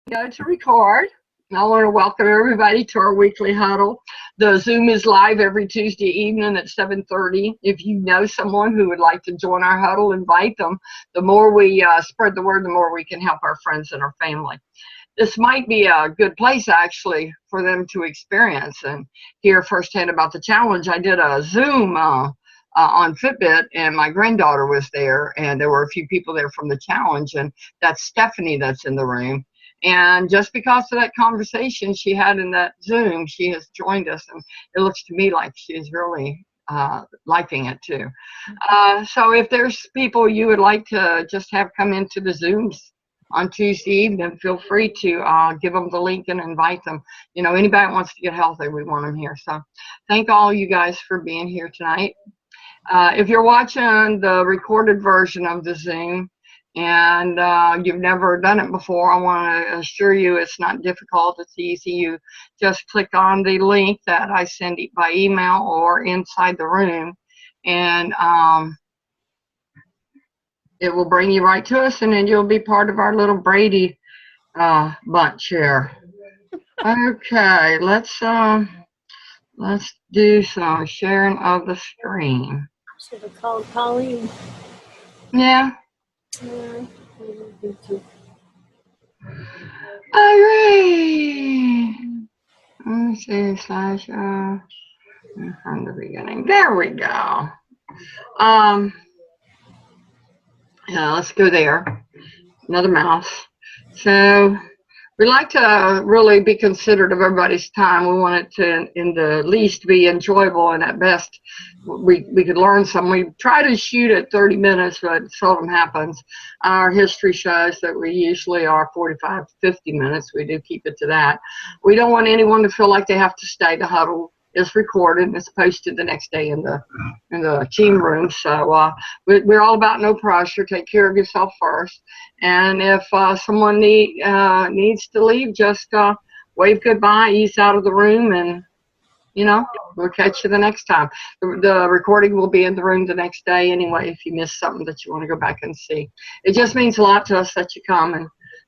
Go to record. I want to welcome everybody to our weekly huddle. The Zoom is live every Tuesday evening at 7:30. If you know someone who would like to join our huddle, invite them. The more we spread the word, the more we can help our friends and our family. This might be a good place actually for them to experience and hear firsthand about the challenge. I did a Zoom on Fitbit, and my granddaughter was there, and there were a few people there from the challenge, and that's Stephanie that's in the room. And just because of that conversation she had in that Zoom, she has joined us, and it looks to me like she's really liking it too. So if there's people you would like to just have come into the Zooms on Tuesday evening, feel free to give them the link and invite them. You know, anybody that wants to get healthy, we want them here. So thank all you guys for being here tonight. If you're watching the recorded version of the Zoom, and you've never done it before, I want to assure you it's not difficult. It's easy. You just click on the link that I send by email or inside the room, and it will bring you right to us, and then you'll be part of our little Brady bunch here. Okay, let's do some sharing of the screen. Should have called Colleen. Yeah. All right. Let me see, slash from the beginning. There we go. Yeah, let's go there. Another mouse. So we like to really be considerate of everybody's time. We want it to, in the least, be enjoyable, and at best, we could learn some. We try to shoot at 30 minutes, but it seldom happens. Our history shows that we usually are 45 to 50 minutes. We do keep it to that. We don't want anyone to feel like they have to stay. The huddle is recorded and it's posted the next day in the team room. So we're all about no pressure. Take care of yourself first. And if someone needs to leave, just wave goodbye, ease out of the room, and we'll catch you the next time. The recording will be in the room the next day anyway if you miss something that you want to go back and see. It just means a lot to us that you come, and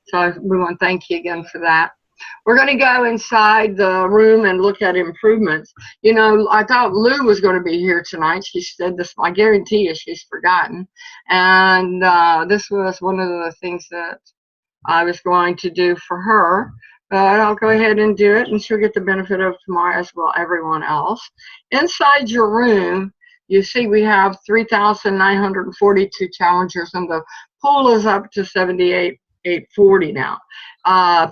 so we want to thank you again for that. We're going to go inside the room and look at improvements. You know, I thought Lou was going to be here tonight. She said this, I guarantee you she's forgotten. And this was one of the things that I was going to do for her. But I'll go ahead and do it, and she'll get the benefit of tomorrow as well, everyone else. Inside your room, you see we have 3,942 challengers, and the pool is up to 78,840 now.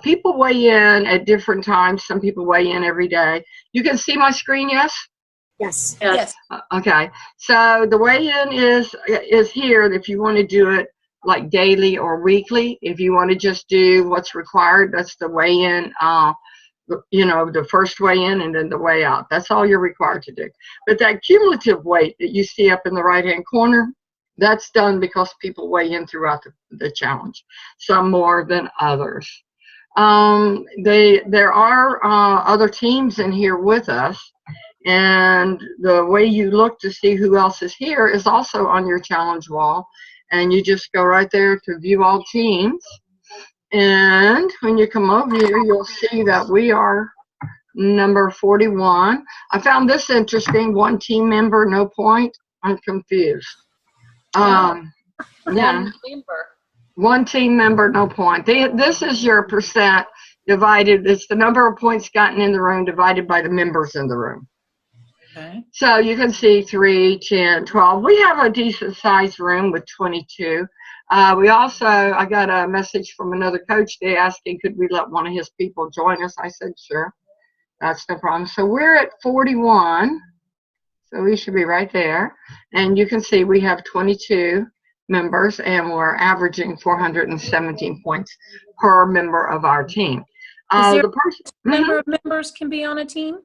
People weigh in at different times. Some people weigh in every day. You can see my screen, yes? Yes. Yes. Okay. So the weigh-in is here if you want to do it like daily or weekly. If you want to just do what's required, that's the weigh-in, the first weigh-in and then the weigh out. That's all you're required to do. But that cumulative weight that you see up in the right-hand corner, that's done because people weigh in throughout the challenge, some more than others. There are other teams in here with us, and the way you look to see who else is here is also on your challenge wall, and you just go right there to view all teams. And when you come over here, you'll see that we are number 41. I found this interesting. One team member, no point. I'm confused. Yeah. One team member, no point. This is your percent divided. It's the number of points gotten in the room divided by the members in the room. Okay. So you can see 3, 10, 12. We have a decent sized room with 22. We also, I got a message from another coach today asking could we let one of his people join us. I said, sure, that's no problem. So we're at 41. So we should be right there. And you can see we have 22 members, and we're averaging 417 points per member of our team. Is there a number of members can be on a team?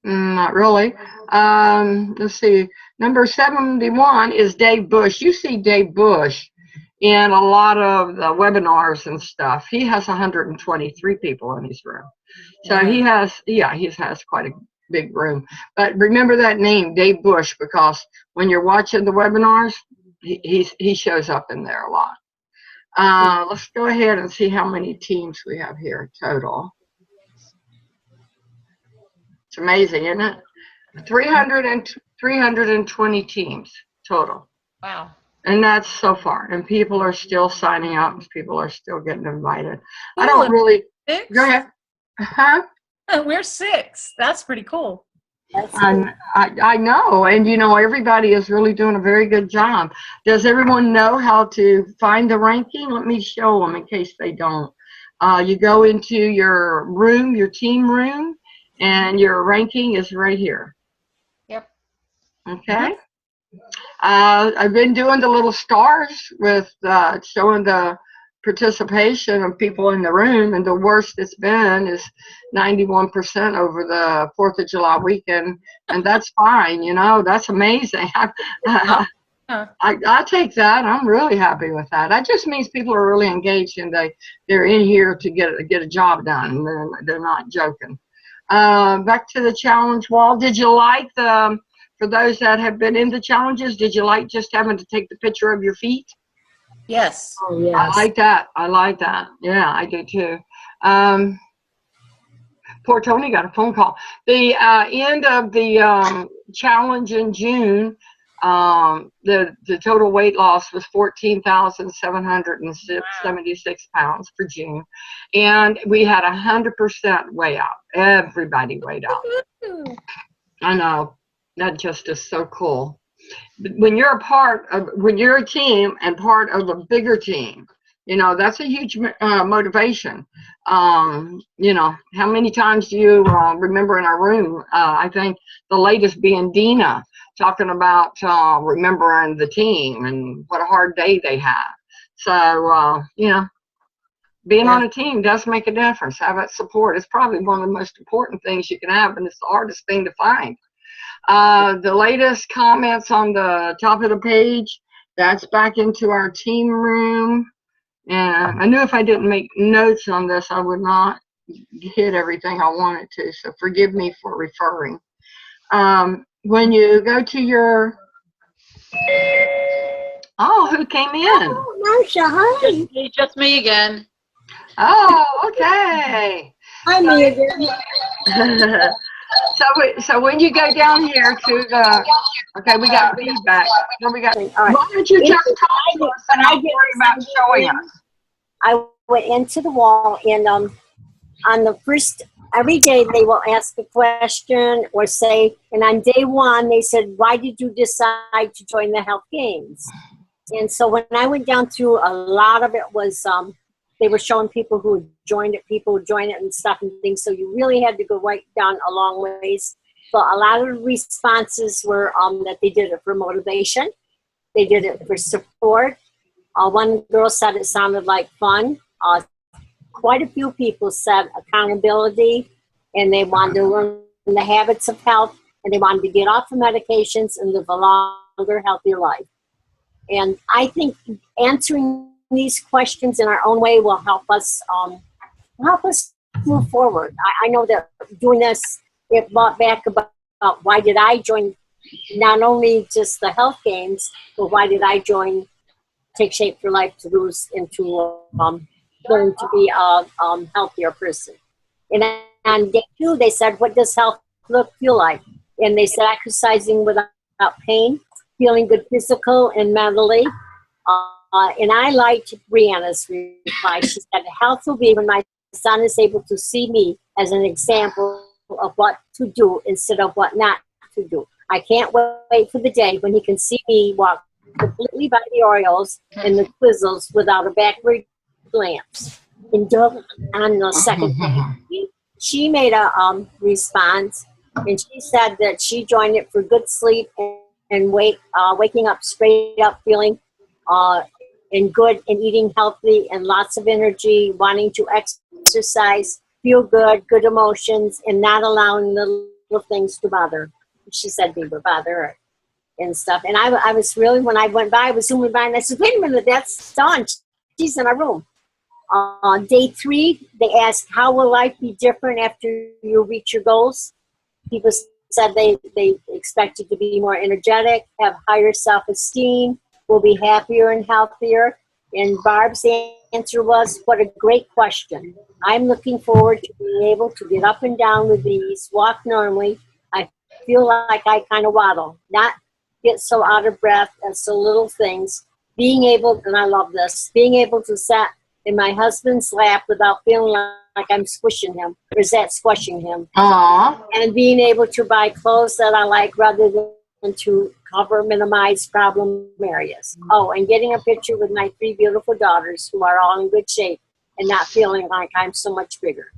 Not really. Let's see. Number 71 is Dave Bush. You see Dave Bush in a lot of the webinars and stuff. He has 123 people in his room. So he has quite a big room. But remember that name, Dave Bush, because when you're watching the webinars, he shows up in there a lot. Let's go ahead and see how many teams we have here total. It's amazing, isn't it? 320 teams total. Wow. And that's so far. And people are still signing up. People are still getting invited. I Cool. don't really. 6? Go ahead. Huh? We're 6. That's pretty cool. I know. And, you know, everybody is really doing a very good job. Does everyone know how to find the ranking? Let me show them in case they don't. You go into your room, your team room, and your ranking is right here. Yep. Okay. I've been doing the little stars with showing the participation of people in the room, and the worst it's been is 91% over the 4th of July weekend, and that's fine, you know, that's amazing. I take that. I'm really happy with that. That just means people are really engaged and they're in here to get a job done. They're not joking. Back to the challenge wall. Did you like for those that have been in the challenges, did you like just having to take the picture of your feet? Yes. Oh, yes. I like that. I like that. Yeah, I do too. Poor Tony got a phone call. The end of the challenge in June, the total weight loss was 14,776 pounds for June, and we had 100% weigh out. Everybody weighed out. I know, that just is so cool. When you're when you're a team and part of a bigger team, you know, that's a huge motivation. You know, how many times do you remember in our room, I think the latest being Dina, talking about remembering the team and what a hard day they had. So, you know, being on a team does make a difference. Have that support. It's probably one of the most important things you can have, and it's the hardest thing to find. The latest comments on the top of the page, that's back into our team room. And I knew if I didn't make notes on this, I would not hit everything I wanted to. So forgive me for referring. When you go to your, who came in? Oh, Marcia, hi. Just me again. Oh, okay. Hi, me again. So when you go down here to the, okay, we got feedback. Then we got. All right. Why don't you just talk to us and not worry about showing us? I went into the wall, and on the first, every day they will ask a question or say, and on day 1 they said, why did you decide to join the Health Games? And so when I went down through, a lot of it was, they were showing people who joined it, people who joined it and stuff and things. So you really had to go right down a long ways. But a lot of the responses were that they did it for motivation. They did it for support. One girl said it sounded like fun. Quite a few people said accountability, and they wanted to learn the habits of health, and they wanted to get off of medications and live a longer, healthier life. And I think answering these questions in our own way will help us move forward. I know that doing this, it brought back about why did I join not only just the Health Games, but why did I join Take Shape for Life to lose and to learn to be a healthier person. And on day 2, they said, what does health feel like? And they said exercising without pain, feeling good physical and mentally. And I liked Brianna's reply. She said, health will be when my son is able to see me as an example of what to do instead of what not to do. I can't wait for the day when he can see me walk completely by the Orioles and the Twizzles without a backward glance. And on the second day, she made a response, and she said that she joined it for good sleep and waking up straight up, feeling and good, and eating healthy and lots of energy, wanting to exercise, feel good, good emotions, and not allowing the little things to bother. She said they would bother her and stuff. And I was really, when I went by, I was zooming by, and I said, wait a minute, that's Dawn. She's in our room. Day 3, they asked, how will life be different after you reach your goals? People said they expected to be more energetic, have higher self-esteem, will be happier and healthier. And Barb's answer was, what a great question. I'm looking forward to being able to get up and down with ease, walk normally. I feel like I kind of waddle, not get so out of breath at so little things. Being able, and I love this, being able to sit in my husband's lap without feeling like I'm squishing him, or is that squishing him? Aw. And being able to buy clothes that I like rather than to cover, minimize problem areas. Oh, and getting a picture with my 3 beautiful daughters who are all in good shape and not feeling like I'm so much bigger.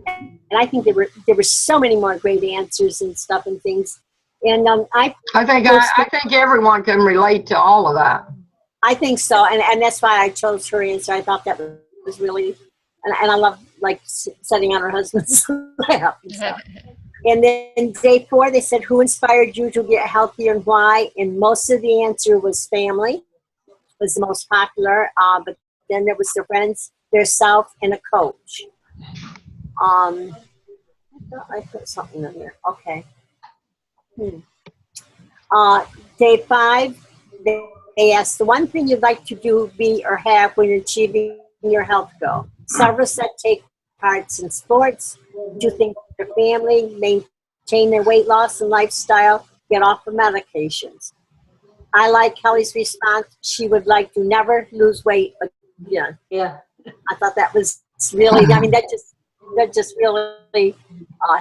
And I think there were so many more great answers and stuff and things. And I think everyone can relate to all of that. I think so, and that's why I chose her answer. I thought that was really, and I love like sitting on her husband's lap and stuff. And then day 4, they said, who inspired you to get healthier and why? And most of the answer was family, was the most popular. But then there was their friends, their self, and a coach. I thought I put something in there. Okay. Day 5, they asked the one thing you'd like to do, be, or have when achieving your health goal. Several said take parts in sports, do things with their family, maintain their weight loss and lifestyle, get off of medications. I like Kelly's response. She would like to never lose weight again. Yeah. I thought that was really, I mean, that just really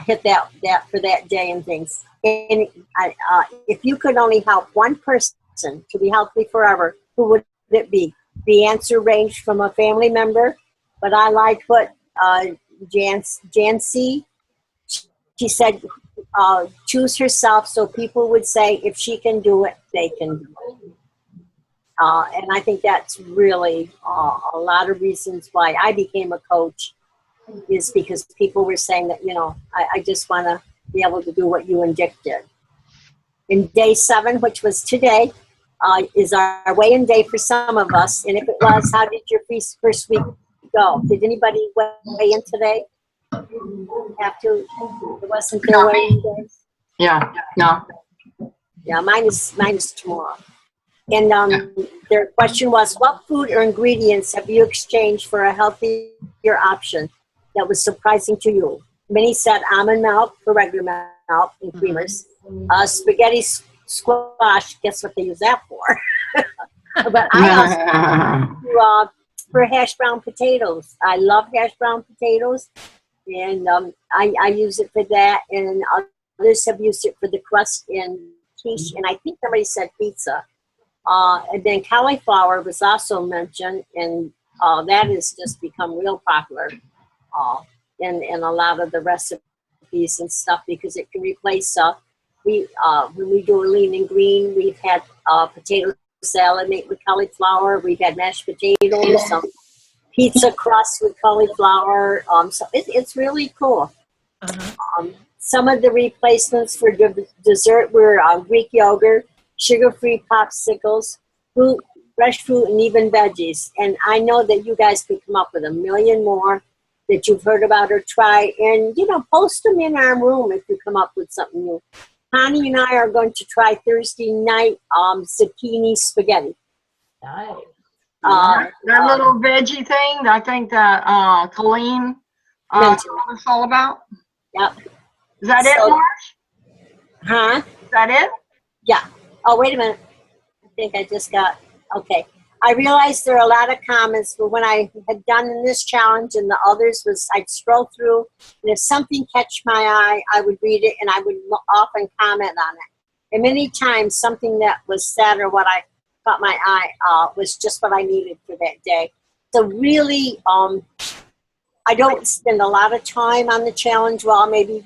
hit that for that day and things. And if you could only help one person to be healthy forever, who would it be? The answer ranged from a family member, but I liked what Jancy, she said, choose herself so people would say if she can do it, they can do it. And I think that's really a lot of reasons why I became a coach, is because people were saying that, you know, I just want to be able to do what you and Dick did. In day 7, which was today, is our weigh-in day for some of us. And if it was, how did your first week go? Did anybody weigh in today? Have to? It wasn't their weigh-in day? Yeah, no. Yeah, mine is tomorrow. And their question was, what food or ingredients have you exchanged for a healthier option that was surprising to you? Many said almond milk for regular milk and creamers. Spaghetti squash, guess what they use that for? But I also for hash brown potatoes. I love hash brown potatoes, and I use it for that, and others have used it for the crust and quiche, and I think somebody said pizza. And then cauliflower was also mentioned, and that has just become real popular in a lot of the recipes and stuff, because it can replace when we do a lean and green, we've had potato salad made with cauliflower. We've had mashed potatoes, some pizza crust with cauliflower. So it's really cool. Some of the replacements for dessert were Greek yogurt, sugar-free popsicles, fruit, fresh fruit, and even veggies. And I know that you guys could come up with a million more that you've heard about or tried. And, you know, post them in our room if you come up with something new. Connie and I are going to try Thursday night zucchini spaghetti. Nice. That little veggie thing, I think that Colleen told us all about. Yep. Is that it, Marge? Huh? Is that it? Yeah. Oh, wait a minute. I think I just got, okay. I realized there are a lot of comments, but when I had done in this challenge and the others was I'd scroll through, and if something catch my eye, I would read it, and I would often comment on it. And many times something that was said or what I caught my eye was just what I needed for that day. So really, I don't spend a lot of time on the challenge wall, maybe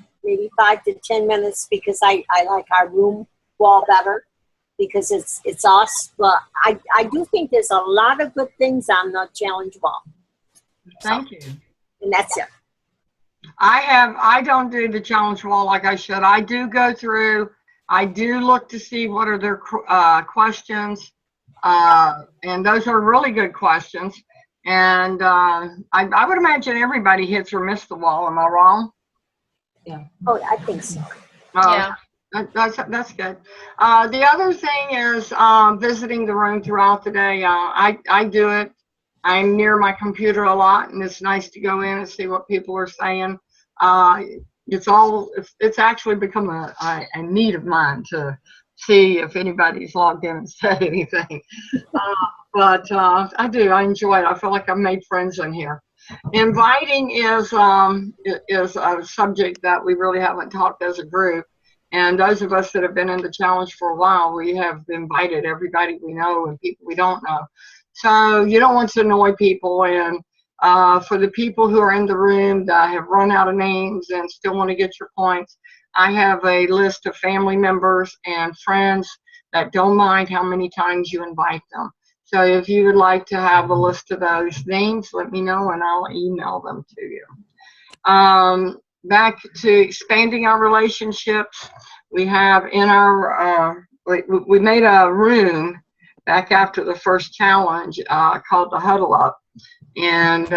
5 to 10 minutes, because I like our room wall better, because it's us. But I do think there's a lot of good things on the challenge wall. Thank you. And that's it. I don't do the challenge wall like I should. I do go through, I do look to see what are their questions, and those are really good questions. And I would imagine everybody hits or misses the wall. Am I wrong? Yeah. Oh, I think so. Yeah. That's good. The other thing is visiting the room throughout the day. I do it. I'm near my computer a lot, and it's nice to go in and see what people are saying. Uh, it's actually become a need of mine to see if anybody's logged in and said anything. But I do. I enjoy it. I feel like I've made friends in here. Inviting is a subject that we really haven't talked as a group. And those of us that have been in the challenge for a while, we have invited everybody we know and people we don't know. So you don't want to annoy people. And for the people who are in the room that have run out of names and still want to get your points, I have a list of family members and friends that don't mind how many times you invite them. So if you would like to have a list of those names, let me know and I'll email them to you. Back to expanding our relationships, we have in our, we made a room back after the first challenge called the Huddle Up. And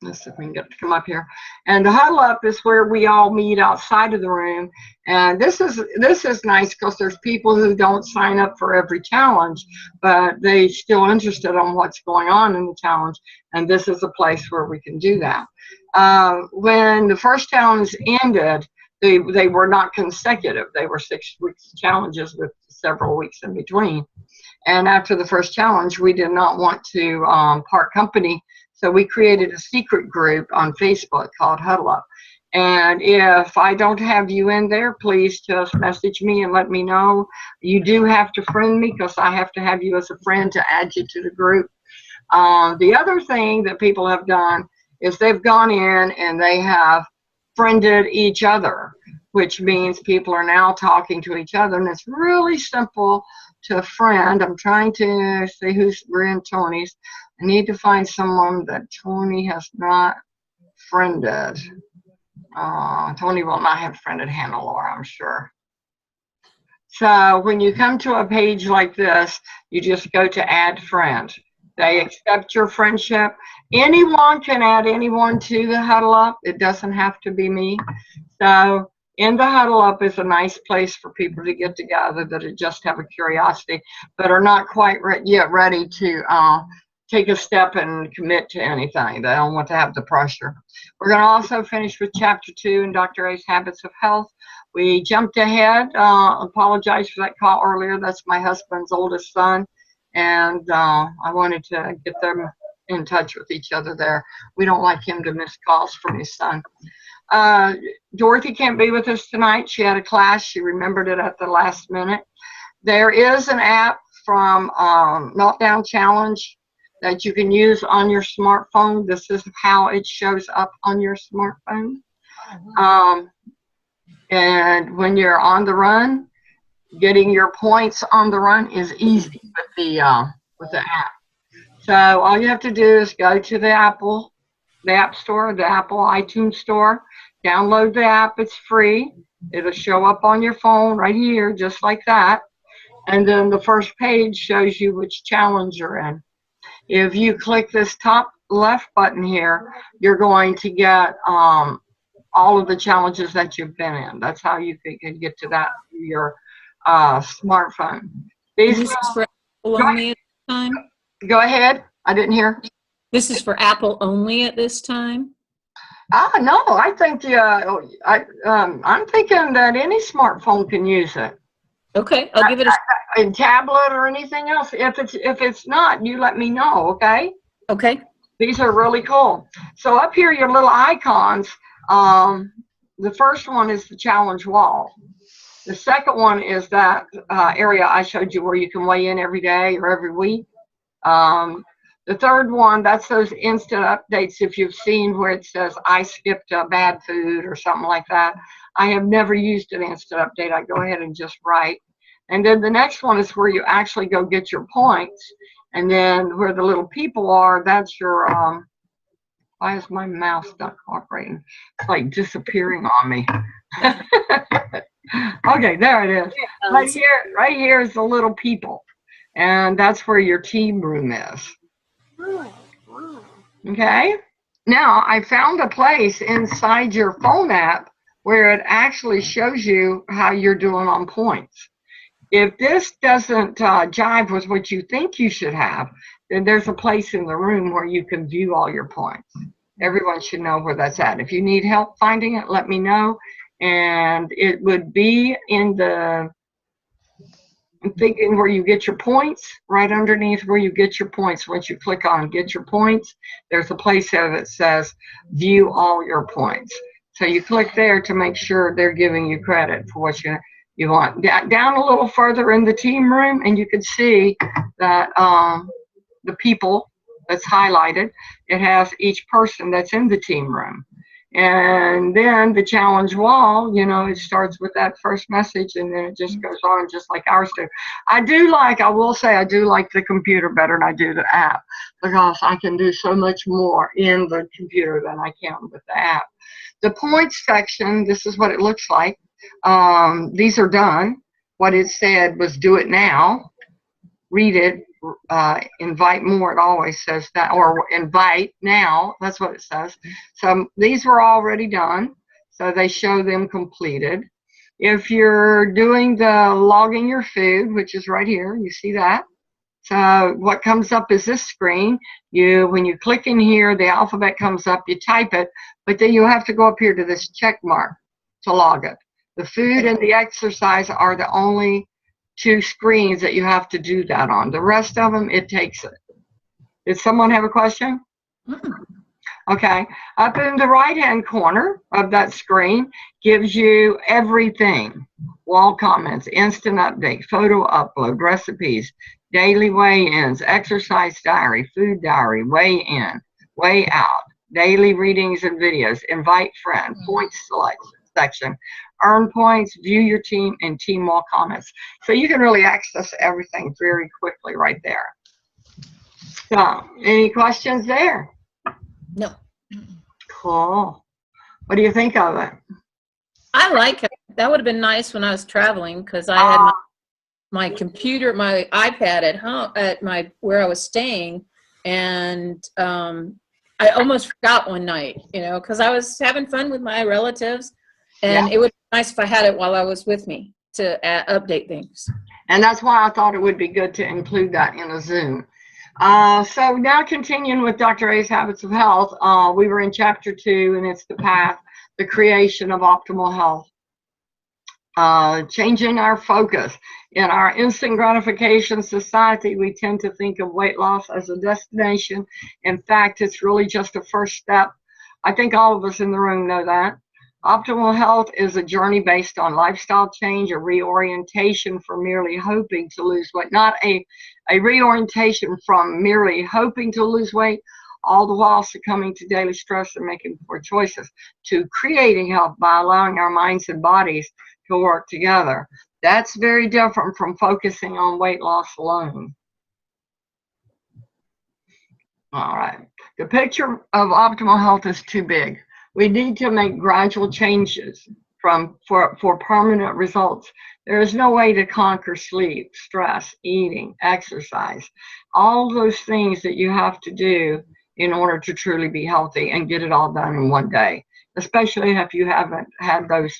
let's see if we can get it to come up here. And the Huddle Up is where we all meet outside of the room. And this is nice because there's people who don't sign up for every challenge, but they still interested on what's going on in the challenge. And this is a place where we can do that. When the first challenge ended, they were not consecutive. They were 6 weeks challenges with several weeks in between. And after the first challenge, we did not want to part company. So we created a secret group on Facebook called Huddle Up. And if I don't have you in there, please just message me and let me know. You do have to friend me because I have to have you as a friend to add you to the group. The other thing that people have done is they've gone in and they have friended each other, which means people are now talking to each other. And it's really simple to friend. I'm trying to see we're in Tony's. I need to find someone that Tony has not friended. Tony will not have friended Hannah Laura, I'm sure. So when you come to a page like this, you just go to add friend. They accept your friendship. Anyone can add anyone to the Huddle Up. It doesn't have to be me. So in the Huddle Up is a nice place for people to get together that just have a curiosity, but are not quite yet ready to take a step and commit to anything. They don't want to have the pressure. We're going to also finish with Chapter 2 in Dr. A's Habits of Health. We jumped ahead. Apologize for that call earlier. That's my husband's oldest son, and I wanted to get them in touch with each other there. We don't like him to miss calls from his son. Dorothy can't be with us tonight. She had a class. She remembered it at the last minute. There is an app from Meltdown Challenge that you can use on your smartphone. This is how it shows up on your smartphone. And when you're on the run, getting your points on the run is easy with the app. So all you have to do is go to the App Store, the Apple iTunes Store, download the app. It's free. It'll show up on your phone right here, just like that. And then the first page shows you which challenge you're in. If you click this top left button here, you're going to get all of the challenges that you've been in. That's how you can get to that your smartphone. This is for Apple only at this time? Go ahead. I didn't hear. This is for Apple only at this time? No, I think I'm thinking that any smartphone can use it. Okay, I'll give it a tablet or anything else. If it's not, you let me know, okay? Okay. These are really cool. So up here, your little icons. The first one is the challenge wall. The second one is that area I showed you where you can weigh in every day or every week. The third one, that's those instant updates. If you've seen where it says, I skipped bad food or something like that. I have never used an instant update. I go ahead and just write. And then the next one is where you actually go get your points. And then where the little people are, that's your, why is my mouse not cooperating? It's like disappearing on me. Okay, there it is. Right here is the little people. And that's where your team room is. Okay. Now I found a place inside your phone app where it actually shows you how you're doing on points. If this doesn't jive with what you think you should have, then there's a place in the room where you can view all your points. Everyone should know where that's at. If you need help finding it, let me know. And it would be in the, I'm thinking where you get your points, right underneath where you get your points. Once you click on get your points, there's a place there that says view all your points. So you click there to make sure they're giving you credit for what you want. Down a little further in the team room, and you can see that the people that's highlighted, it has each person that's in the team room. And then the challenge wall, you know, it starts with that first message, and then it just goes on just like ours do. I will say I do like the computer better than I do the app, because I can do so much more in the computer than I can with the app. The points section, this is what it looks like. These are done. What it said was do it now, read it, invite more, it always says that, or invite now, that's what it says. So these were already done, so they show them completed. If you're doing the logging your food, which is right here, you see that. So what comes up is this screen. When you click in here, the alphabet comes up, you type it, but then you have to go up here to this check mark to log it. The food and the exercise are the only two screens that you have to do that on. The rest of them, it takes it. Did someone have a question? Okay. Up in the right-hand corner of that screen gives you everything. Wall comments, instant update, photo upload, recipes, daily weigh-ins, exercise diary, food diary, weigh-in, weigh-out, daily readings and videos, invite friend, point selection section, earn points, view your team, and team wall comments. So you can really access everything very quickly right there. So, any questions there? No. Cool. What do you think of it? I like it. That would have been nice when I was traveling, because I had my computer, my iPad at home, at where I was staying, and I almost forgot one night, you know, because I was having fun with my relatives, and it would be nice if I had it while I was with me to update things. And that's why I thought it would be good to include that in a Zoom. So now continuing with Dr. A's Habits of Health, we were in chapter 2, and it's the path, the creation of optimal health. Changing our focus. In our instant gratification society, we tend to think of weight loss as a destination. In fact, it's really just a first step. I think all of us in the room know that. Optimal health is a journey based on lifestyle change, a reorientation from merely hoping to lose weight, not a reorientation from merely hoping to lose weight, all the while succumbing to daily stress and making poor choices, to creating health by allowing our minds and bodies to work together. That's very different from focusing on weight loss alone. All right. The picture of optimal health is too big. We need to make gradual changes for permanent results. There is no way to conquer sleep, stress, eating, exercise, all those things that you have to do in order to truly be healthy and get it all done in one day, especially if you haven't had those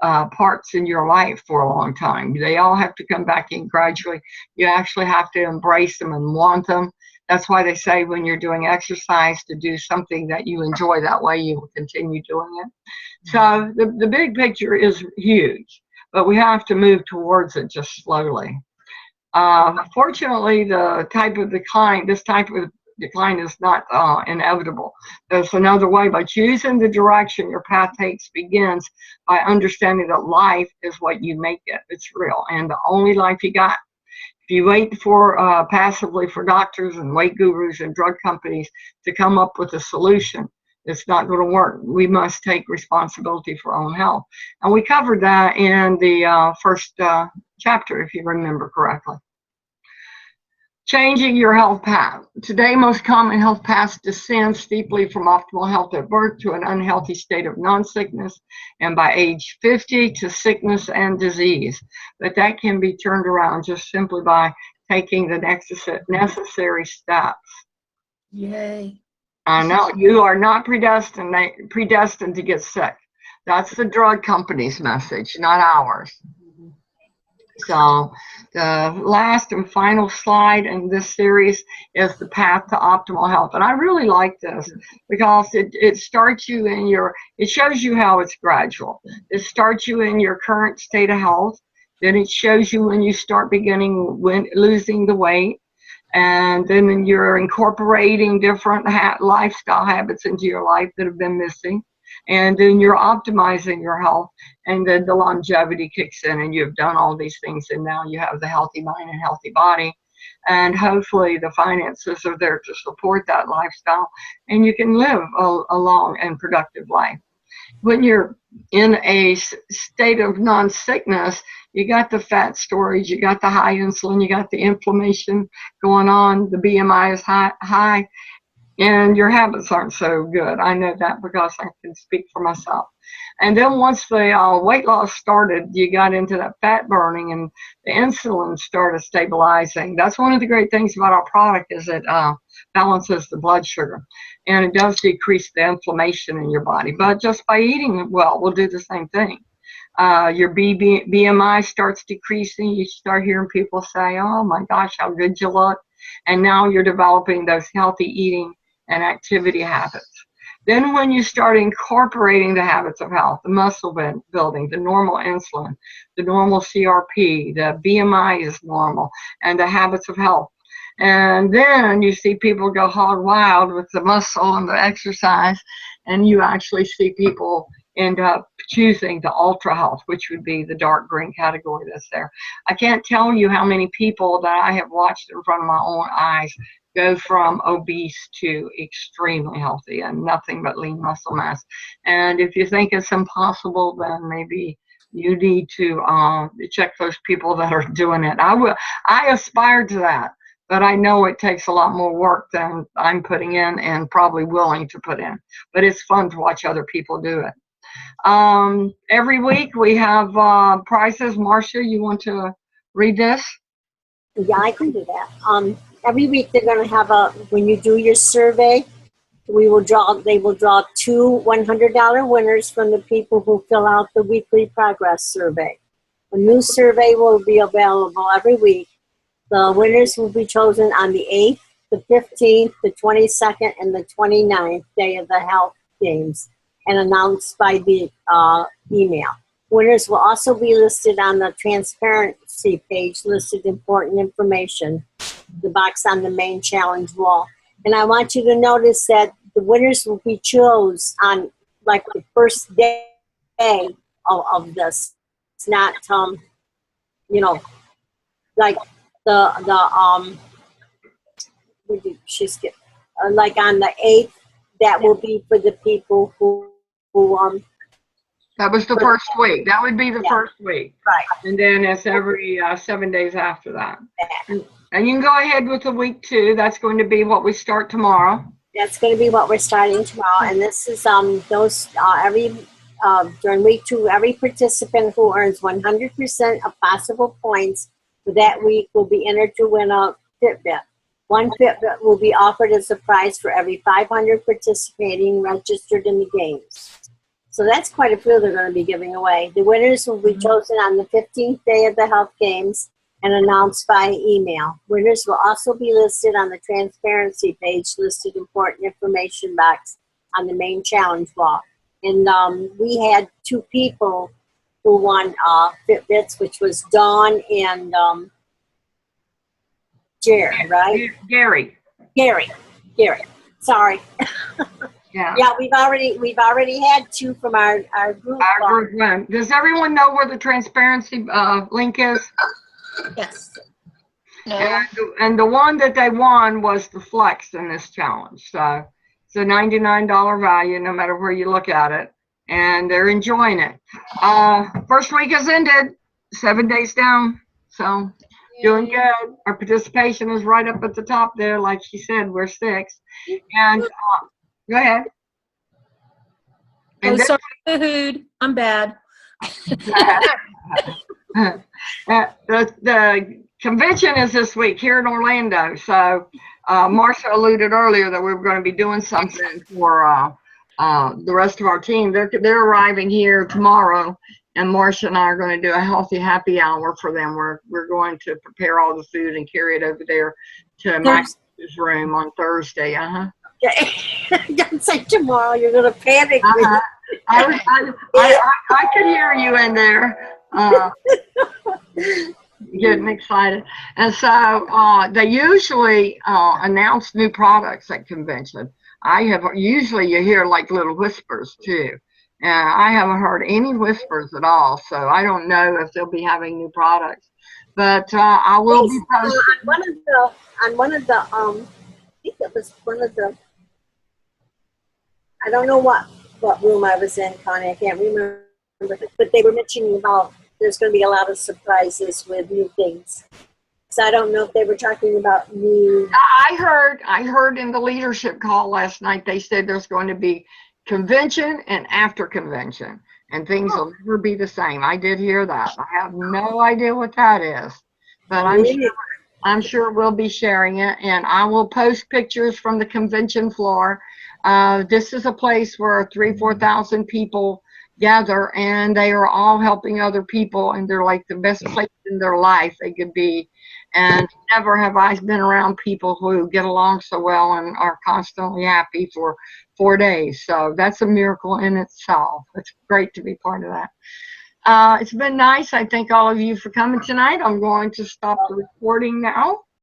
parts in your life for a long time. They all have to come back in gradually. You actually have to embrace them and want them. That's why they say when you're doing exercise to do something that you enjoy. That way you will continue doing it. So the big picture is huge, but we have to move towards it just slowly. Fortunately, this type of decline is not inevitable. There's another way. By choosing the direction your path takes begins by understanding that life is what you make it. It's real, and the only life you got. If you wait for passively for doctors and weight gurus and drug companies to come up with a solution, it's not going to work. We must take responsibility for our own health. And we covered that in the first chapter, if you remember correctly. Changing your health path. Today, most common health paths descend steeply from optimal health at birth to an unhealthy state of non-sickness, and by age 50 to sickness and disease. But that can be turned around just simply by taking the necessary steps. Yay. I know you are not predestined to get sick. That's the drug company's message, not ours. So the last and final slide in this series is the path to optimal health. And I really like this because it starts you in it shows you how it's gradual. It starts you in your current state of health. Then it shows you when you start losing the weight. And then you're incorporating different lifestyle habits into your life that have been missing. And then you're optimizing your health, and then the longevity kicks in, and you've done all these things, and now you have the healthy mind and healthy body, and hopefully the finances are there to support that lifestyle, and you can live a long and productive life. When you're in a state of non-sickness, you got the fat storage, you got the high insulin, you got the inflammation going on, the BMI is high, and your habits aren't so good. I know that because I can speak for myself. And then once the weight loss started, you got into that fat burning, and the insulin started stabilizing. That's one of the great things about our product, is it balances the blood sugar, and it does decrease the inflammation in your body. But just by eating well will do the same thing. Your BMI starts decreasing. You start hearing people say, oh my gosh, how good you look. And now you're developing those healthy eating and activity habits. Then when you start incorporating the habits of health, the muscle building, the normal insulin, the normal CRP, the BMI is normal, and the habits of health. And then you see people go hog wild with the muscle and the exercise, and you actually see people end up choosing the ultra health, which would be the dark green category that's there. I can't tell you how many people that I have watched in front of my own eyes go from obese to extremely healthy and nothing but lean muscle mass. And if you think it's impossible, then maybe you need to check those people that are doing it. I aspire to that, but I know it takes a lot more work than I'm putting in and probably willing to put in. But it's fun to watch other people do it. Every week we have prizes. Marcia, you want to read this? Yeah, I can do that. Every week they're going to have when you do your survey, they will draw 2 $100 winners from the people who fill out the weekly progress survey. A new survey will be available every week. The winners will be chosen on the 8th, the 15th, the 22nd, and the 29th day of the health games, and announced by the email. Winners will also be listed on the transparency page, listed important information, the box on the main challenge wall. And I want you to notice that the winners will be chosen on like the first day of this. It's not, like like on the 8th, that will be for the people who that was the first week. That would be the first week. Right. And then it's every 7 days after that. And you can go ahead with the week 2. That's going to be what we start tomorrow. That's going to be what we're starting tomorrow. And this is during week 2, every participant who earns 100% of possible points for that week will be entered to win a Fitbit. One Fitbit will be offered as a prize for every 500 participating registered in the games. So that's quite a few they're going to be giving away. The winners will be chosen on the 15th day of the health games and announced by email. Winners will also be listed on the transparency page, listed important information box on the main challenge wall. And we had 2 people who won Fitbits, which was Dawn and Jerry, right? Gary. Sorry. Yeah. Yeah, we've already had 2 from our group. Our group went. Does everyone know where the transparency link is? Yes. No. And the one that they won was the Flex in this challenge. So it's a $99 value, no matter where you look at it, and they're enjoying it. First week has ended, 7 days down, so doing good. Our participation is right up at the top there, like she said, we're 6. And go ahead. Oh, sorry, Hood. I'm bad. The convention is this week here in Orlando. So Marcia alluded earlier that we were going to be doing something for the rest of our team. They're arriving here tomorrow, and Marcia and I are going to do a healthy happy hour for them. We're going to prepare all the food and carry it over there to Max's room on Thursday. Don't say tomorrow. You're gonna panic. I could hear you in there. Getting excited. And so they usually announce new products at convention. Usually you hear like little whispers too. And I haven't heard any whispers at all. So I don't know if they'll be having new products. But I will be posting. On one of the I think it was one of the, I don't know what room I was in, Connie. I can't remember. But they were mentioning about there's going to be a lot of surprises with new things. So I don't know if they were talking about new. I heard in the leadership call last night, they said there's going to be convention and after convention, and things will never be the same. I did hear that. I have no idea what that is, but I'm sure we'll be sharing it, and I will post pictures from the convention floor. This is a place where 3,000-4,000 people gather, and they are all helping other people, and they're like the best place in their life they could be. And never have I been around people who get along so well and are constantly happy for 4 days. So that's a miracle in itself. It's great to be part of that. It's been nice. I thank all of you for coming tonight. I'm going to stop the recording now.